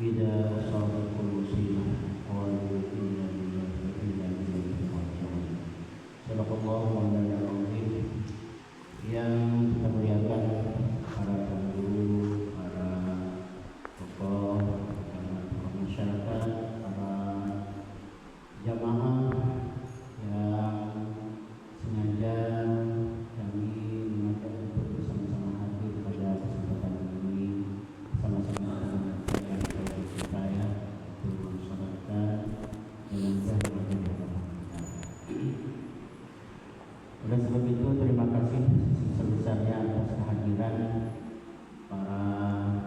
إذا أصابتكم مصيبة قالوا إنا لله وإنا إليه راجعون. Sadaqallahu Maulana Al-Azim. Yang kita muliakan para pengguru, para tokoh, para masyarakat, para jamaah yang sengaja kami mengajak untuk bersama-sama hadir pada kesempatan ini, sama-sama menyampaikan kepada kita ya, untuk mensalatkan dengan zahir dan oleh sebab itu terima kasih sebesar-besarnya atas kehadiran para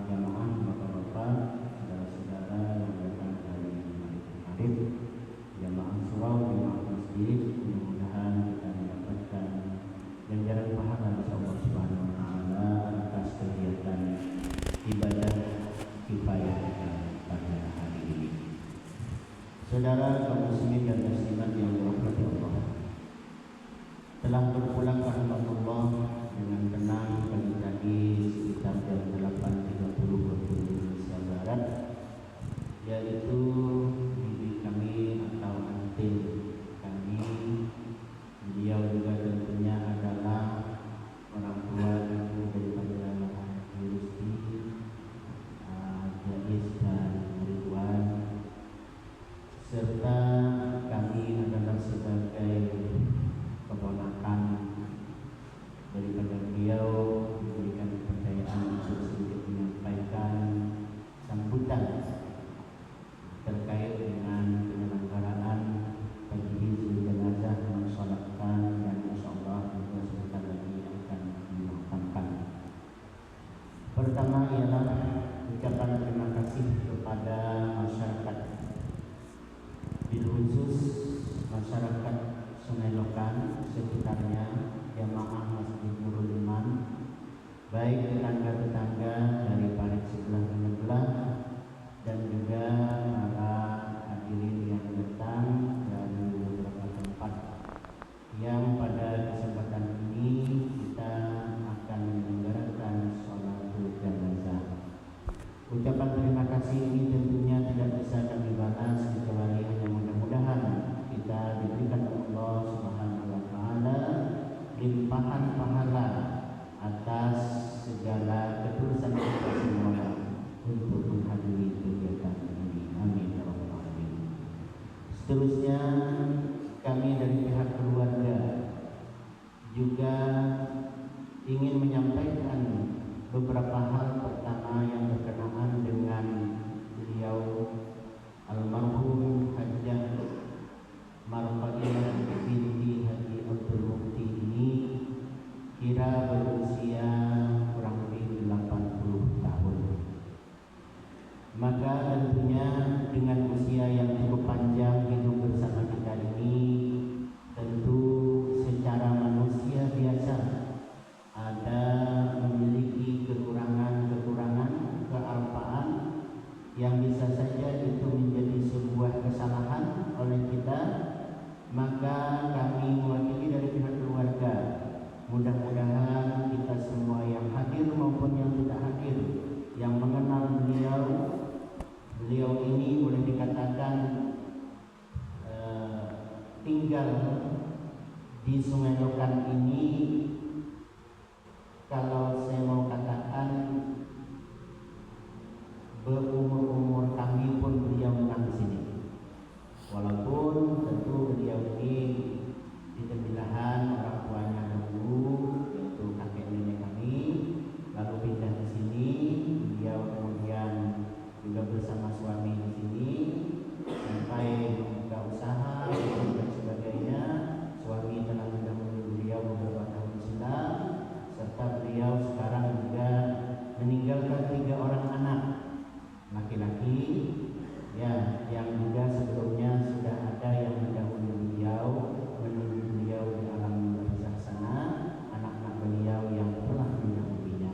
jamaah, bapak-bapak, saudara-saudara yang datang dari Arif, jamaah surau, jamaah masjid. Mudah-mudahan kita mendapatkan ganjaran pahala dari Allah Subhanahu Wa Taala atas kegiatan ibadah kifayah kita pada hari ini. Saudara kaum muslimin dan muslimat yang dirahmati Allah, telah berpulang ke rahmatullah dengan tenang pagi tadi sekitar jam 8.30 waktu Indonesia Barat, yaitu bibi kami atau antin kami. Beliau juga tentunya adalah orang tua ibu daripada Yusti, Jais dan Ridwan, serta kami adalah sebagai keponakan daripada beliau, diberikan kepercayaan untuk sedikit menyampaikan sambutan terkait dengan penyelenggaraan tajhizul jenazah, mensolatkan, dan insyaallah juga sebentar lagi akan dimakamkan. Pertama ialah ucapan terima kasih kepada masyarakat, bil khusus masyarakat Sungai Lokan sekitarnya, jamaah Masjid Nurul Iman, baik tetangga-tetangga dari parit sebelah belah dan juga para hadirin yang datang dari beberapa tempat yang pada kesempatan ini kita akan menyelenggarakan sholatul jenazah. Ucapan terima kasih ini tentunya tidak bisa kami balas kecuali hanya mudah-mudahan kita diberikan Allah Subhanahu Wa Taala limpahan pahala atas segala ketulusan kita semua untuk menghadiri kegiatan ini. Amin ya rabbal alamin. Seterusnya kami dari pihak keluarga juga ingin menyampaikan beberapa hal. Pertama yang berkenaan dengan beliau almarhum Hajjah Marfa'iyah binti Haji Abdul Mukti ini kira berusia kurang lebih 80 tahun. Maka tentunya dengan usia yang cukup panjang hidup bersama kita ini, tentu secara manusia biasa ada memiliki kekurangan-kekurangan, kealpaan yang bisa saja itu menjadi sebuah kesalahan oleh kita. Maka kami mewakili dari pihak keluarga, mudah-mudahan kita semua yang hadir maupun yang tidak hadir, yang mengenal beliau ini boleh dikatakan tinggal di Sungai Lokan ini, kalau saya mau katakan berumur-umur kami pun beliau menang di sini. Walaupun tentu beliau ini di Tembilahan orang tuanya dahulu, yaitu kakek nenek kami, lalu pindah di sini. Beliau kemudian juga bersama suami di sini sampai membuka usaha dan sebagainya. Suami telah mendahului beliau beberapa tahun silam, serta beliau sekarang juga meninggalkan 3 orang anak laki-laki, ya, yang juga sebelumnya sudah ada yang mendahului beliau, menunggu beliau di alam barzakh sana, anak-anak beliau yang telah mendahulunya.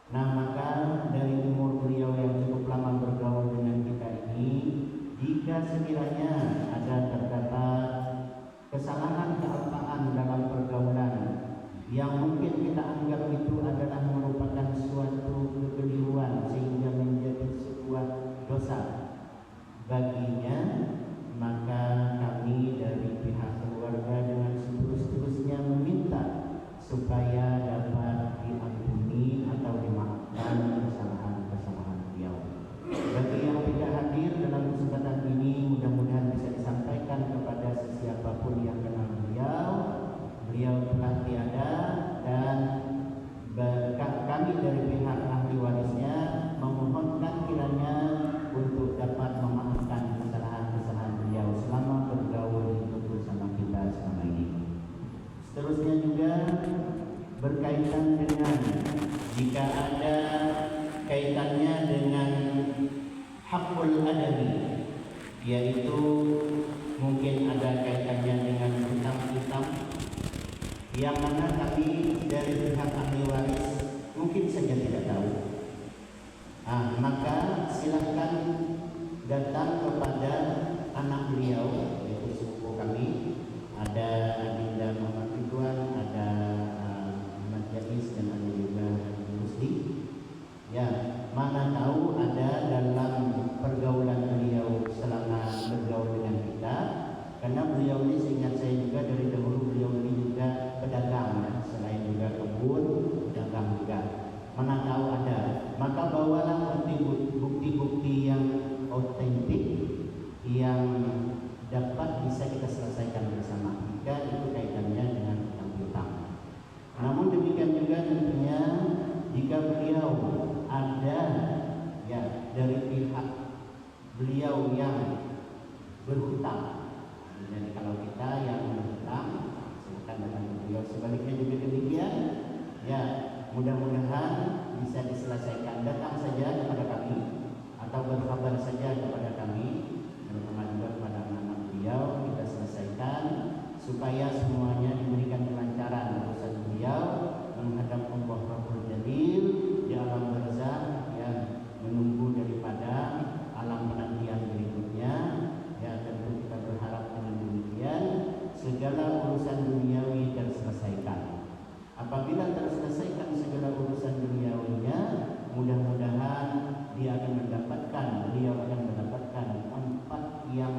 Nah, maka dari umur beliau yang cukup lama bergaul dengan kita ini, jika sekiranya ada terdapat kesalahan kealpaan dalam pergaulan yang mungkin kita anggap itu adalah merupakan suatu kekeliruan sehingga menjadi sebuah dosa, hakul adabi, yaitu mungkin ada kaitannya dengan hutang hitam yang mana kami dari pihak ahli waris mungkin saja tidak tahu. Maka silahkan datang kepada anak beliau, yaitu sepupu kami, ada Adinda Muhammad Ridwan, ada Ahmad Jais, dan ada juga Musli. Ya, mana tahu ada dalam pergaulan beliau selama bergaul dengan kita, karena beliau ini seingat saya juga dari dahulu beliau ini juga pedagang, ya, selain juga kebun, pedagang juga. Mana tahu ada, maka bawalah bukti-bukti yang otentik yang dapat bisa kita selesaikan bersama jika itu kaitannya dengan hutang. Namun demikian juga tentunya jika beliau ada ya dari pihak beliau yang berhutang, jadi kalau kita yang berhutang silakan datang ke beliau, sebaliknya juga demikian ya. Mudah-mudahan bisa diselesaikan. Datang saja kepada kami atau berkabar saja kepada kami, terutama juga kepada anak-anak beliau, kita selesaikan supaya semuanya diberikan kelancaran urusan beliau menghadap Allah Rabbul Jalil di alam barzakh yang menunggu daripada alam penantian berikutnya. Ya, tentu kita berharap dengan demikian segala urusan duniawi terselesaikan. Apabila terselesaikan segala urusan duniawinya, mudah-mudahan dia akan beliau akan mendapatkan tempat yang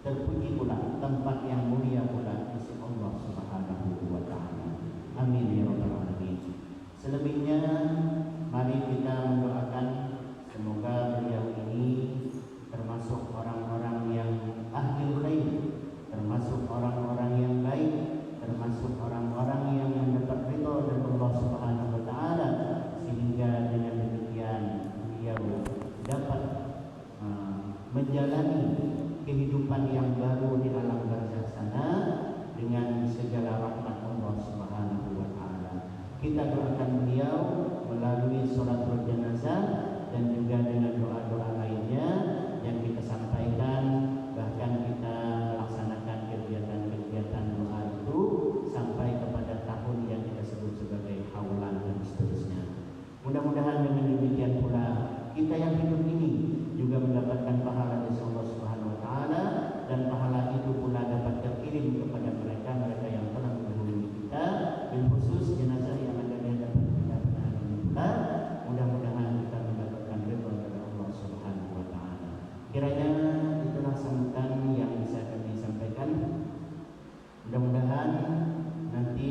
terpuji pula, tempat yang mulia pula di sisi Allah Subhanahu wa taala. Amin ya rabbal alamin. Selebihnya mari kita mendoakan semoga beliau ini termasuk orang-orang yang ahli khair, termasuk orang-orang yang baik, termasuk orang-orang yang mendapat ridha dari Allah Subhanahu wa taala, sehingga dengan demikian beliau dapat menjalani kehidupan yang baru di alam barzakh sana dengan segala rahmat Allah Subhanahu wa taala. Kita doakan beliau melalui sholatul janazah dan juga dengan doa-doa lainnya yang kita sampaikan, bahkan kita melaksanakan kegiatan-kegiatan doa itu sampai kepada tahun yang kita sebut sebagai haulan dan seterusnya. Mudah-mudahan dengan demikian pula kita yang hidup ini juga mendapatkan pahala dari Allah Subhanahu wa taala, dan pahala itu pula dapat terkirim kepada mereka yang telah mendahului kita, bil khusus jenazah yang ada di hadapan kita pada hari ini pula. Mudah-mudahan kita mendapatkan ridha dari Allah Subhanahu wa taala. Kiranya itulah sambutan yang bisa kami sampaikan. Mudah-mudahan nanti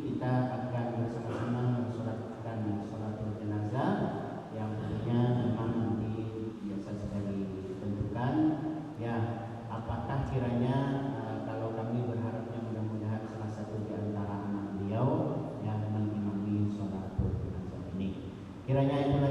kita akan bersama-sama mensolatkan sholatul jenazah yang tentunya memang nanti biasa sekali ditentukan. Ya, apakah kiranya kalau kami berharapnya mudah-mudahan salah satu di antara anak beliau yang mengimami sholatul jenazah ini. Kiranya itulah